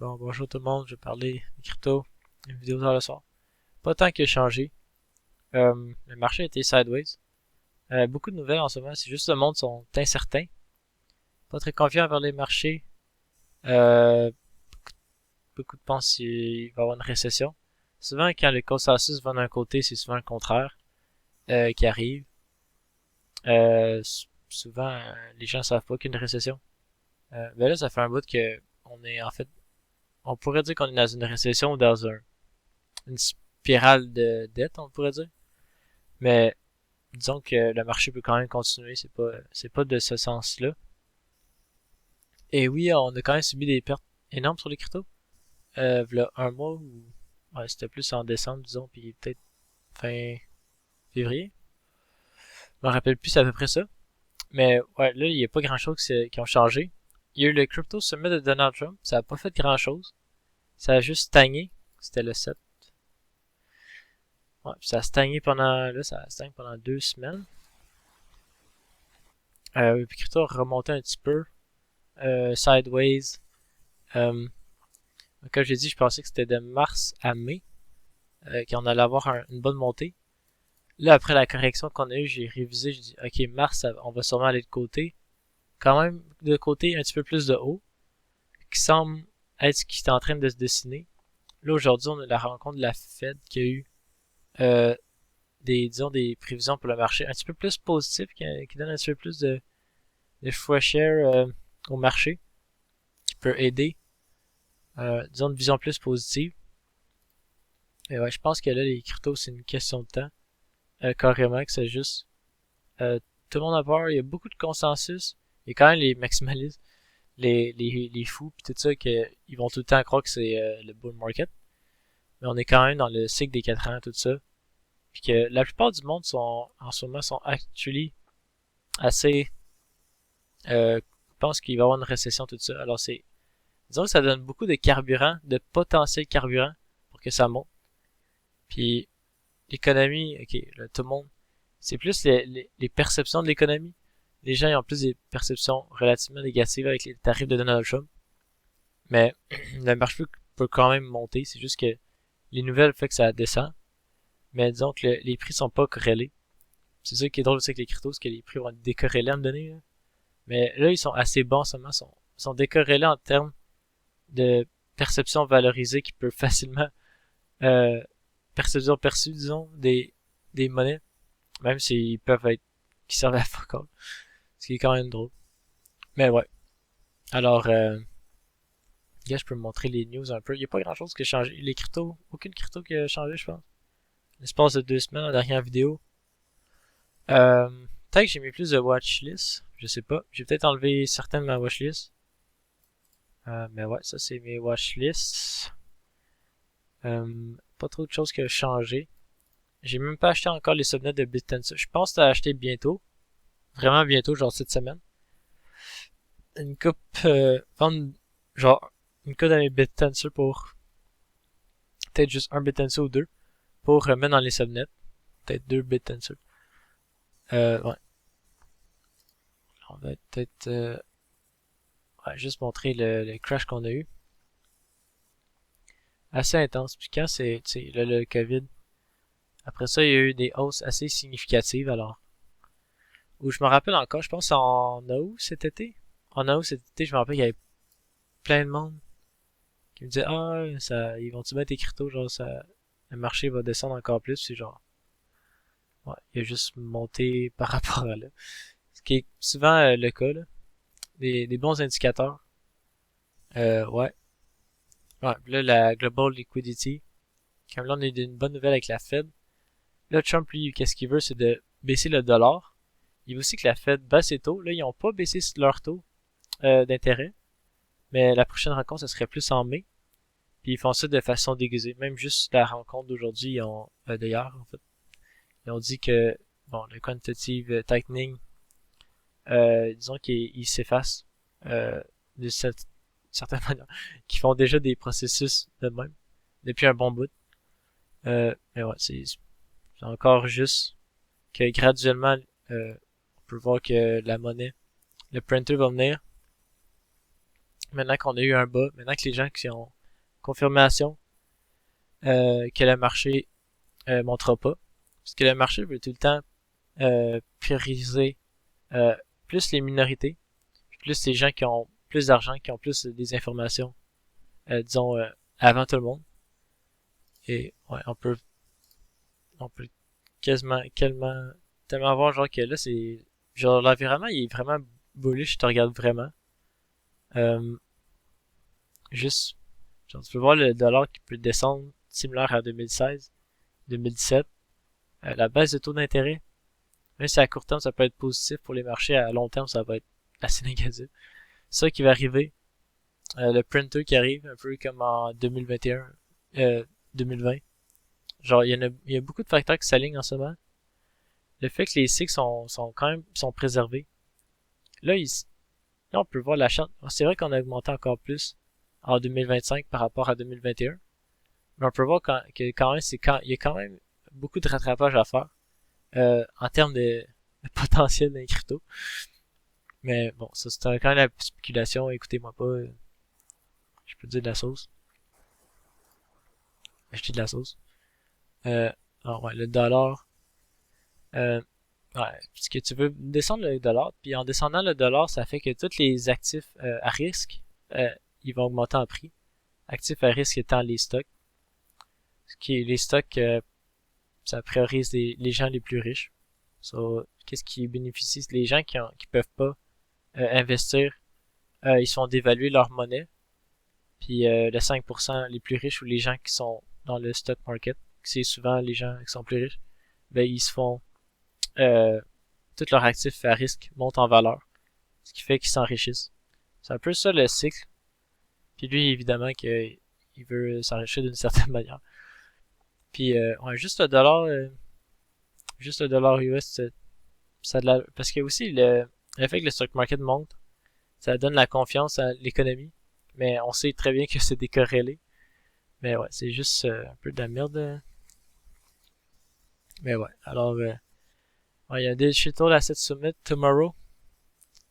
Bon, bonjour tout le monde, je vais parler de crypto, une vidéo tard le soir. Pas tant qui a changé. Le marché a été sideways. Beaucoup de nouvelles en ce moment, c'est juste le monde sont incertains, pas très confiants vers les marchés. Euh, Beaucoup de pensent qu'il va y avoir une récession. Souvent, quand le consensus va d'un côté, c'est souvent le contraire qui arrive. Souvent, les gens savent pas qu'il y a une récession. Mais là, ça fait un bout que on est en fait, on pourrait dire qu'on est dans une récession ou dans une spirale de dette, on pourrait dire. Mais disons que le marché peut quand même continuer, c'est pas de ce sens-là. Et oui, on a quand même subi des pertes énormes sur les cryptos. V'là un mois ou ouais, c'était plus en décembre, disons, puis peut-être fin février. Je me rappelle plus, c'est à peu près ça. Mais ouais, là, il n'y a pas grand-chose qui ont changé. Il y a eu le Crypto Summit de Donald Trump, ça a pas fait grand-chose. Ça a juste stagné. C'était le 7. Ouais, puis ça a stagné pendant, là, ça a stagné pendant 2 semaines. Puis crypto a remonté un petit peu. Sideways. Euh, Comme j'ai dit, je pensais que c'était de mars à mai qu'on allait avoir une bonne montée. Là, après la correction qu'on a eue, j'ai révisé, j'ai dit, ok, mars, on va sûrement aller de côté. Quand même, de côté, un petit peu plus de haut, qui semble être ce qui est en train de se dessiner. Là, aujourd'hui, on a la rencontre de la Fed qui a eu euh, disons, des prévisions pour le marché un petit peu plus positives, qui donnent un petit peu plus de fresh air au marché, qui peut aider, disons, une vision plus positive. Et ouais, je pense que là, les cryptos, c'est une question de temps. Carrément, que c'est juste. Euh, Tout le monde a peur, il y a beaucoup de consensus. Il y a quand même les maximalistes, les fous, puis tout ça, qu'ils vont tout le temps croire que c'est le bull market. Mais on est quand même dans le cycle des 4 ans, tout ça. Puis que la plupart du monde sont, en ce moment, sont actually assez, pensent qu'il va y avoir une récession, tout ça. Alors c'est, disons que ça donne beaucoup de carburant, de potentiel carburant pour que ça monte. Puis l'économie, ok, là, tout le monde, c'est plus les perceptions de l'économie. Les gens ils ont plus des perceptions relativement négatives avec les tarifs de Donald Trump. Mais le marché peut quand même monter. C'est juste que les nouvelles fait que ça descend. Mais disons que les prix sont pas corrélés. C'est ça qui est drôle aussi avec les cryptos, c'est que les prix vont être décorrélés à me donner. Là. Mais là, ils sont assez bons seulement. Sont décorrélés en termes de perception valorisée qui peut facilement euh, perception perçue, disons, des monnaies. Même s'ils peuvent être qui servent à fuck all. Ce qui est quand même drôle. Mais ouais. Alors, là, je peux me montrer les news un peu. Il n'y a pas grand chose qui a changé. Les cryptos, aucune crypto qui a changé, je pense. L'espace de 2 semaines, la dernière vidéo. Peut-être que j'ai mis plus de watchlist. Je sais pas. J'ai peut-être enlevé certaines de ma watchlist. Mais ouais, ça c'est mes watchlists. Pas trop de choses qui ont changé. J'ai même pas acheté encore les subnets de BitTensor. Je pense à acheter bientôt. Vraiment bientôt, genre cette semaine. Une coupe, vendre, genre, une coupe de mes BitTensor pour peut-être juste un BitTensor ou deux pour remettre dans les subnets. Peut-être deux BitTensor. Ouais. On va peut-être ouais, juste montrer le crash qu'on a eu. Assez intense. Puis quand c'est le COVID, après ça, il y a eu des hausses assez significatives. Alors, où je me rappelle encore, je pense en août cet été. En août cet été, je me rappelle qu'il y avait plein de monde qui me disait ah ça, ils vont-tu mettre des cryptos, genre ça, le marché va descendre encore plus. C'est genre, ouais, il a juste monté par rapport à là. Ce qui est souvent le cas là. Des bons indicateurs. Ouais. Ouais. Là, la Global Liquidity. Comme là, on a eu une bonne nouvelle avec la Fed. Là, Trump, lui, qu'est-ce qu'il veut, c'est de baisser le dollar. Il veut aussi que la Fed baisse ses taux. Là, ils n'ont pas baissé leur taux d'intérêt. Mais la prochaine rencontre, ce serait plus en mai. Puis ils font ça de façon déguisée. Même juste la rencontre d'aujourd'hui, d'hier, en fait. Ils ont dit que, bon, le quantitative tightening, disons qu'il s'efface de cette certaine manière, qui font déjà des processus de même depuis un bon bout. Mais ouais, c'est encore juste que graduellement, on peut voir que la monnaie, le printer va venir, maintenant qu'on a eu un bas, maintenant que les gens qui ont confirmation que le marché montera pas, parce que le marché veut tout le temps prioriser euh, plus les minorités, plus les gens qui ont plus d'argent, qui ont plus des informations, disons, avant tout le monde. Et ouais, on peut tellement voir genre que là c'est genre l'environnement il est vraiment bullish, je te regarde vraiment. Euh, juste genre tu peux voir le dollar qui peut descendre similaire à 2016, 2017. La baisse de taux d'intérêt, même si à court terme ça peut être positif pour les marchés, à long terme ça va être assez négatif. C'est ça qui va arriver. Le printer qui arrive, un peu comme en 2021, 2020. Genre, il y a beaucoup de facteurs qui s'alignent en ce moment. Le fait que les cycles sont quand même sont préservés. Là, là, on peut voir la charte. C'est vrai qu'on a augmenté encore plus en 2025 par rapport à 2021. Mais on peut voir que quand même, il y a quand même beaucoup de rattrapage à faire en termes de potentiel dans les cryptos. Mais bon, ça c'est quand même la spéculation. Écoutez-moi pas. Je peux dire de la sauce. Acheter de la sauce. Ouais, le dollar. Euh, ouais, parce que tu veux descendre le dollar, puis en descendant le dollar, ça fait que tous les actifs à risque, ils vont augmenter en prix. Actifs à risque étant les stocks. Ce qui est les stocks, ça priorise les gens les plus riches. So, qu'est-ce qui bénéficie? Les gens qui peuvent pas investir, ils se font dévaluer leur monnaie. Puis le 5% les plus riches ou les gens qui sont dans le stock market, c'est souvent les gens qui sont plus riches, ben ils se font tous leurs actifs à risque montent en valeur, ce qui fait qu'ils s'enrichissent. C'est un peu ça le cycle. Puis lui, évidemment, qu'il veut s'enrichir d'une certaine manière. Puis ouais, juste le dollar US, ça parce que aussi le fait que le stock market monte, ça donne la confiance à l'économie. Mais on sait très bien que c'est décorrélé. Mais ouais, c'est juste un peu de la merde. Mais ouais, alors ouais, il y a des Digital Asset Summit tomorrow.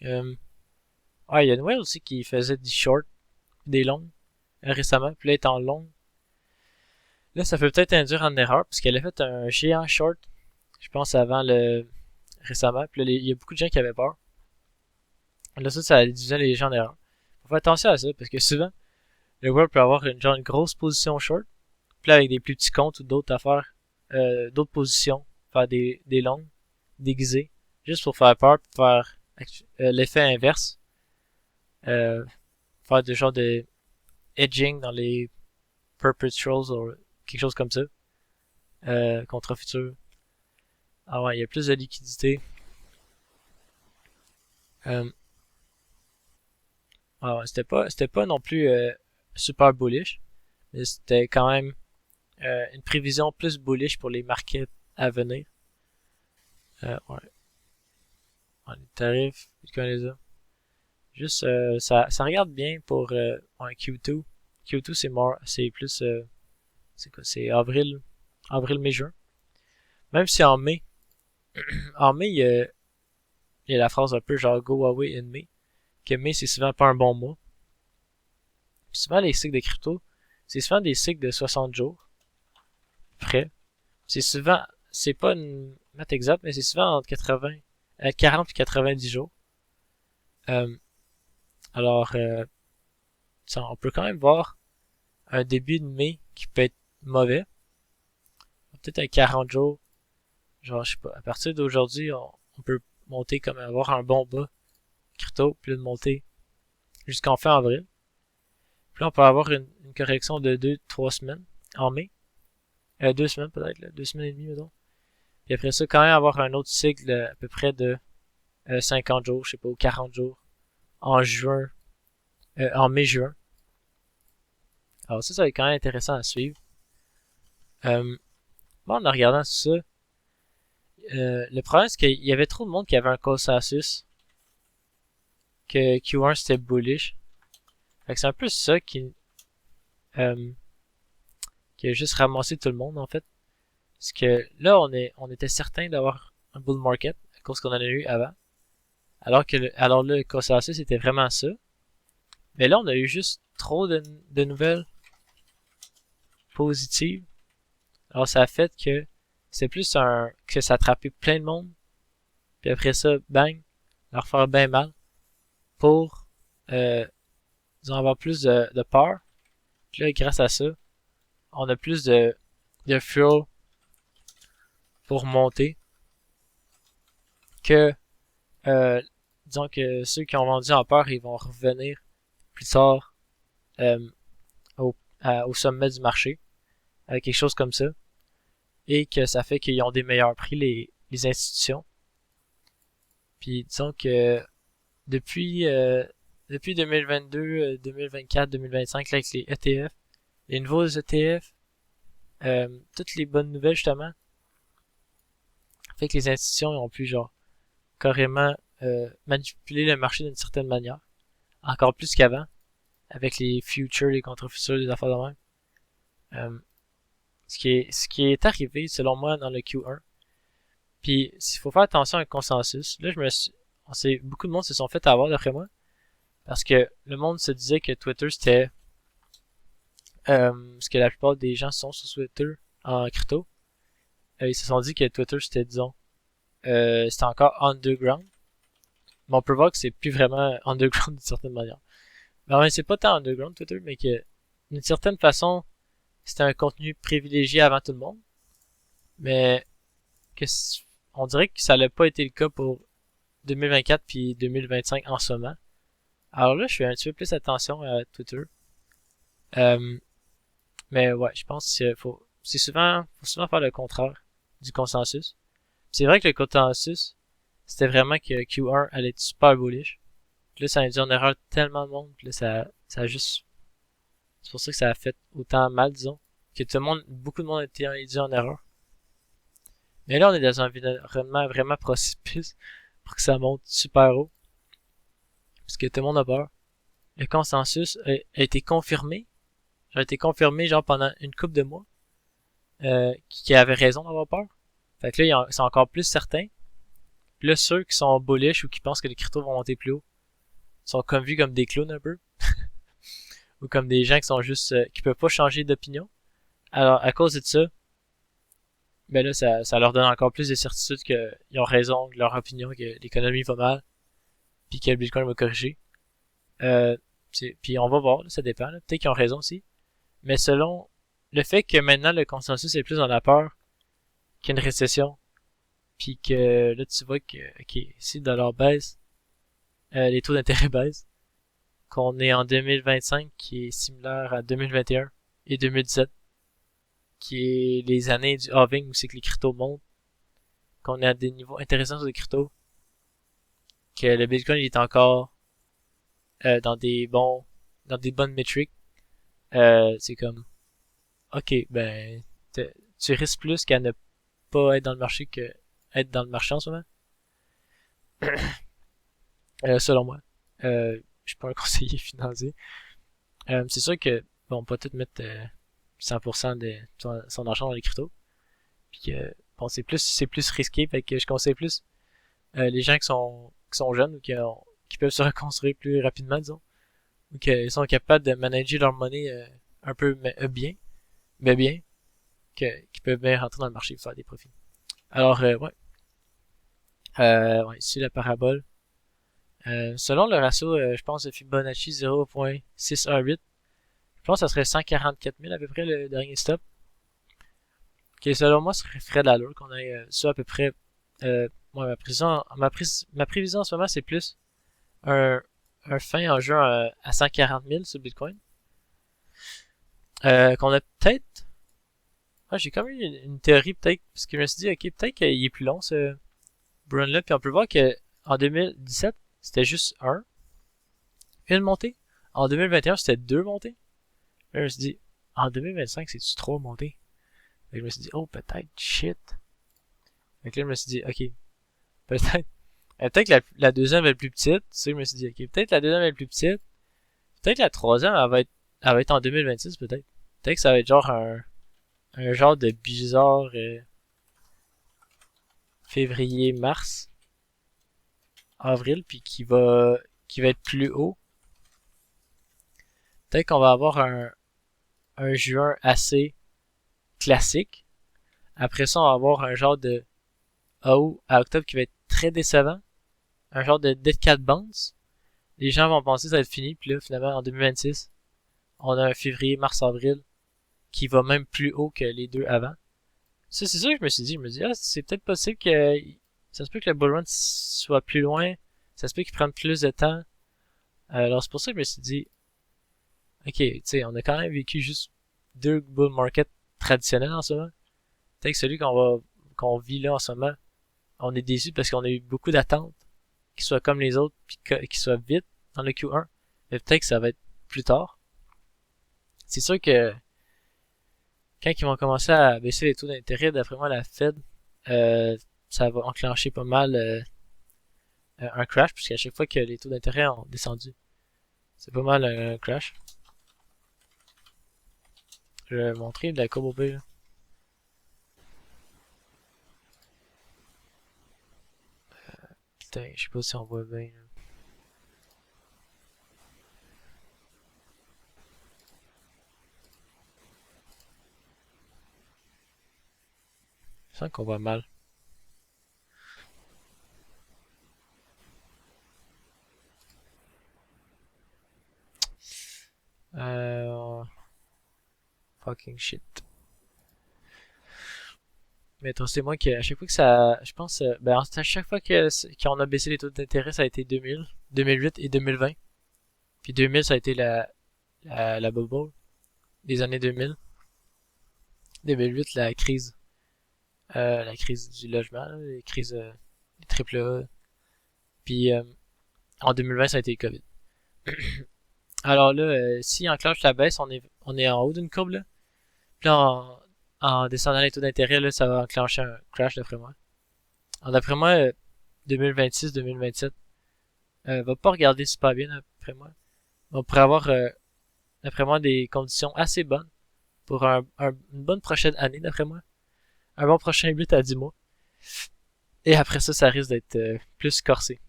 Ouais, il y a une whale aussi qui faisait des shorts, des longs, récemment. Puis là, elle est en long. Là, ça peut peut-être induire en erreur, parce qu'elle a fait un géant short, je pense, récemment. Puis là, il y a beaucoup de gens qui avaient peur. Là, ça induisait les gens en erreur. Faut faire attention à ça, parce que souvent, le whale peut avoir une grosse position short. Puis là, avec des plus petits comptes ou d'autres affaires, d'autres positions, faire des longues, déguisées, juste pour faire peur, pour faire l'effet inverse. Euh, faire des genres de edging dans les perpetuals ou quelque chose comme ça. Contre futur. Ah ouais, il y a plus de liquidité. Euh, ah ouais, c'était pas non plus super bullish, mais c'était quand même une prévision plus bullish pour les markets à venir. Ouais. Ouais, les tarifs, tu connais ça. Juste, ça regarde bien pour ouais, Q2. Q2 c'est plus, c'est quoi, c'est avril, mai, juin. Même si en mai il y a la phrase un peu genre go away in May, que mai c'est souvent pas un bon mois. Puis souvent les cycles de crypto, c'est souvent des cycles de 60 jours près. C'est souvent, c'est pas une note exacte, mais c'est souvent entre 40 et 90 jours. Euh, alors, on peut quand même voir un début de mai qui peut être mauvais. Peut-être un 40 jours. Genre, je sais pas, à partir d'aujourd'hui, on peut monter comme avoir un bon bas crypto, puis de monter jusqu'en fin avril. Puis là, on peut avoir une correction de 2-3 semaines en mai. 2 semaines peut-être, là, 2 semaines et demie, mettons. Puis après ça, quand même avoir un autre cycle à peu près de 50 jours, je sais pas, ou 40 jours en juin, en mai-juin. Alors ça va être quand même intéressant à suivre. Bon, en regardant tout ça, le problème c'est qu'il y avait trop de monde qui avait un consensus que Q1 c'était bullish. Fait que c'est un peu ça euh, qui a juste ramassé tout le monde en fait. Parce que là on était certain d'avoir un bull market à cause qu'on en a eu avant. Alors là le consensus était vraiment ça. Mais là, on a eu juste trop de nouvelles positives. Alors, ça a fait que c'est plus que ça a attrapé plein de monde. Puis après ça, bang, leur faire bien mal. Pour, disons, avoir plus de peur. Puis là, grâce à ça, on a plus de fuel pour monter. Que, disons que ceux qui ont vendu en peur, ils vont revenir plus tard au sommet du marché. Avec quelque chose comme ça. Et que ça fait qu'ils ont des meilleurs prix, les institutions. Puis disons que depuis 2022, 2024, 2025, là, avec les ETF, les nouveaux ETF, toutes les bonnes nouvelles justement, fait que les institutions ont pu genre carrément manipuler le marché d'une certaine manière, encore plus qu'avant, avec les futures, les contre-futures, les affaires de même. Ce qui est arrivé selon moi dans le Q1. Puis il faut faire attention à un consensus. Là, beaucoup de monde se sont fait avoir d'après moi. Parce que le monde se disait que Twitter c'était ce que la plupart des gens sont sur Twitter en crypto. Ils se sont dit que Twitter c'était, disons, c'était encore underground. Mais on peut voir que c'est plus vraiment underground d'une certaine manière. Mais c'est pas tant underground Twitter, mais que d'une certaine façon, c'était un contenu privilégié avant tout le monde. Mais que on dirait que ça n'a pas été le cas pour 2024 puis 2025 en ce moment. Alors là, je fais un petit peu plus attention à Twitter. Mais ouais, je pense qu'il faut souvent faire le contraire du consensus. C'est vrai que le consensus, c'était vraiment que Q1 allait être super bullish. Puis là, ça a induit en erreur tellement de monde. Puis là, ça a juste, c'est pour ça que ça a fait autant mal, disons. Que tout le monde, beaucoup de monde a été induit en erreur. Mais là, on est dans un environnement vraiment propice pour que ça monte super haut. Parce que tout le monde a peur. Le consensus a été confirmé. J'ai été confirmé genre pendant une couple de mois. Qui avait raison d'avoir peur. Fait que là, ils sont encore plus certains. Puis là, ceux qui sont bullish ou qui pensent que les cryptos vont monter plus haut sont comme vus comme des clowns un peu. Ou comme des gens qui sont juste qui peuvent pas changer d'opinion. Alors, à cause de ça, ben là, ça leur donne encore plus de certitude qu'ils ont raison de leur opinion, que l'économie va mal, puis que le Bitcoin va corriger. Puis on va voir, là, ça dépend. Peut-être qu'ils ont raison aussi. Mais selon le fait que maintenant le consensus est plus dans la peur qu'une récession, puis que là tu vois que si le dollar baisse, les taux d'intérêt baissent, qu'on est en 2025 qui est similaire à 2021 et 2017, qui est les années du halving où c'est que les cryptos montent, qu'on est à des niveaux intéressants sur les cryptos, que le Bitcoin il est encore dans des bonnes métriques, c'est comme ok, ben tu risques plus qu'à ne pas être dans le marché que être dans le marché en ce moment. Selon moi. Je suis pas un conseiller financier. C'est sûr que bon, pas tout mettre 100% de son argent dans les cryptos. Puis que bon, c'est plus risqué, fait que je conseille plus les gens qui sont jeunes ou qui peuvent se reconstruire plus rapidement, disons, ou qui sont capables de manager leur monnaie un peu bien, mais bien, qui peuvent bien rentrer dans le marché et faire des profits. Alors, ouais. Ouais, ici la parabole. Selon le ratio, je pense, de Fibonacci 0.618, je pense que ça serait 144 000 à peu près le dernier stop. Qui selon moi ferait de l'allure qu'on ait ça à peu près. Moi, ma prévision en ce moment, c'est plus un fin en juin à 140 000 sur Bitcoin. Qu'on a peut-être. Ah, j'ai quand même eu une théorie peut-être, parce que je me suis dit, ok, peut-être qu'il est plus long ce run-là, puis on peut voir que en 2017, c'était juste une montée. En 2021, c'était deux montées. Là, je me suis dit, en 2025, c'est-tu trois montées? Et je me suis dit, oh, peut-être, shit. Donc là, je me suis dit, ok, peut-être. Peut-être que la deuxième est plus petite. Tu sais, je me suis dit, ok, peut-être la deuxième est plus petite. Peut-être la troisième, elle va être en 2026, peut-être. Peut-être que ça va être genre un genre de bizarre février, mars, avril, puis qui va être plus haut. peut-être qu'on va avoir un juin assez classique. Après ça, on va avoir un genre de août à octobre qui va être très décevant. Un genre de Dead Cat Bounce. Les gens vont penser que ça va être fini, puis là, finalement, en 2026, on a un février, mars, avril qui va même plus haut que les deux avant. Ça, c'est ça que je me suis dit. Je me dis, ah, c'est peut-être possible que ça se peut que le bull run soit plus loin. Ça se peut qu'il prenne plus de temps. Alors, c'est pour ça que je me suis dit, ok, tu sais, on a quand même vécu juste deux bull markets traditionnels en ce moment. Peut-être que celui qu'on vit là en ce moment, on est déçu parce qu'on a eu beaucoup d'attentes, qu'il soit comme les autres, puis qu'il soit vite dans le Q1. Mais peut-être que ça va être plus tard. C'est sûr que quand ils vont commencer à baisser les taux d'intérêt, d'après moi, la Fed, euh, ça va enclencher pas mal un crash, puisqu'à chaque fois que les taux d'intérêt ont descendu, c'est pas mal un crash. Je vais montrer de la courbe B, là. Putain, je sais pas si on voit bien, là. Je sens qu'on voit mal. Euh, fucking shit. Mais c'est moi qui, à chaque fois que ça, je pense, ben, à chaque fois qu'on a baissé les taux d'intérêt, ça a été 2000, 2008 et 2020. Puis 2000, ça a été la bubble des années 2000. 2008, la crise du logement, là, les crises, les triple A. Puis en 2020, ça a été le COVID. Alors là, si enclenche la baisse, on est en haut d'une courbe là. Puis là, en descendant les taux d'intérêt, là, ça va enclencher un crash d'après moi. Alors d'après moi, 2026-2027 va pas regarder super bien d'après moi. On pourrait avoir, d'après moi, des conditions assez bonnes pour une bonne prochaine année, d'après moi. Un bon prochain 8 à 10 mois. Et après ça, ça risque d'être plus corsé.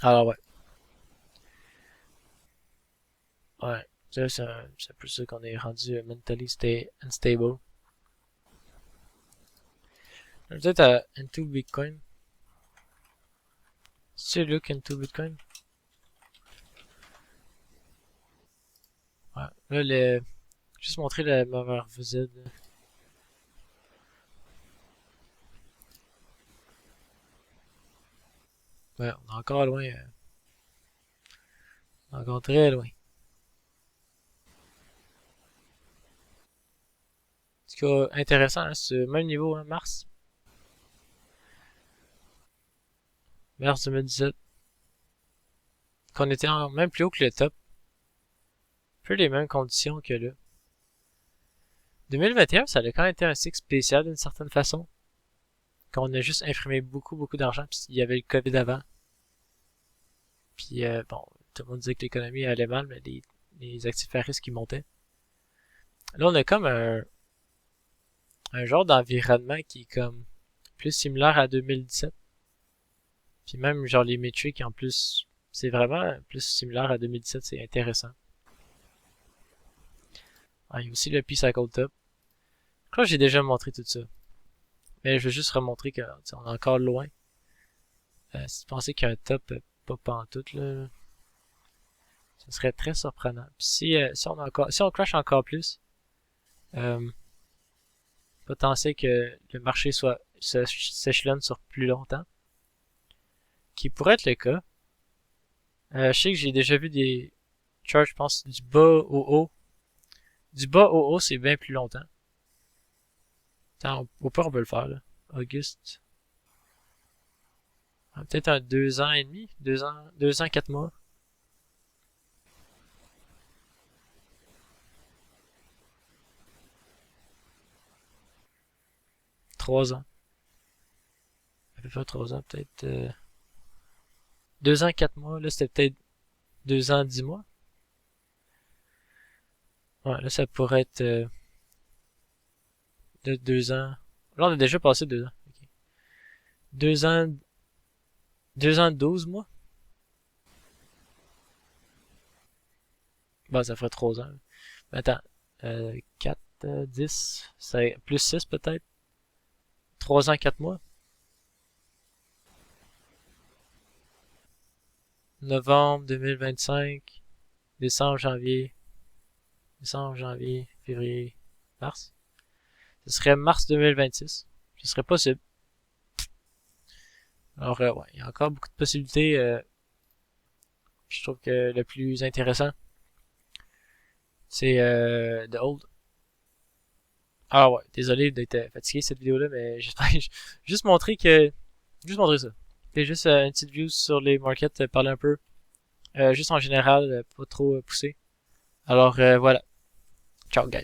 Alors ouais. Ouais. Ça, c'est plus ça qu'on est rendu mentally unstable. Peut-être à Into Bitcoin. Si tu look into Bitcoin. Ouais. Là, juste montrer la mauvaise visite. Ouais, on est encore loin. Encore très loin. En tout cas, intéressant, hein, ce même niveau, hein, mars 2017, qu'on était même plus haut que le top. Un peu les mêmes conditions que là. 2021, ça a quand même été un cycle spécial d'une certaine façon. Qu'on a juste imprimé beaucoup, beaucoup d'argent, puis il y avait le COVID avant. Puis bon, tout le monde disait que l'économie allait mal, mais les actifs à risque qui montaient. Là, on a comme un genre d'environnement qui est comme plus similaire à 2017. Puis même genre les métriques en plus, c'est vraiment plus similaire à 2017, c'est intéressant. Ah, il y a aussi le P-Cycle Top. Je crois que j'ai déjà montré tout ça. Mais je veux juste remontrer que on est encore loin. Si tu pensais qu'il y a un top pas pantoute, là, ce serait très surprenant. Puis si on crash encore plus, euh, potentiel que le marché s'échelonne sur plus longtemps, qui pourrait être le cas. Je sais que j'ai déjà vu des charts, je pense, du bas au haut. Du bas au haut, c'est bien plus longtemps. Attends, au pire, on peut le faire, là. Auguste. Peut-être un 2 ans et demi, 2 ans, 4 mois, 3 ans. À peu près 3 ans, peut-être. 2 ans, 4 mois, là, c'était peut-être 2 ans, 10 mois. Ouais, là, ça pourrait être de 2 ans. Là, on a déjà passé 2 ans. Ok. 2 ans, 2 ans, 12 mois. Bon, ça ferait 3 ans. Mais attends, 4, 10, c'est plus 6 peut-être. 3 ans, 4 mois. Novembre 2025, décembre, janvier, février, mars. Ce serait mars 2026. Ce serait possible. Alors, ouais, il y a encore beaucoup de possibilités. Je trouve que le plus intéressant, c'est The Old. Ah ouais, désolé d'être fatigué cette vidéo-là, mais j'ai juste montrer que... Juste montrer ça. C'est juste une petite view sur les markets, parler un peu. Juste en général, pas trop poussé. Alors voilà. Ciao guys.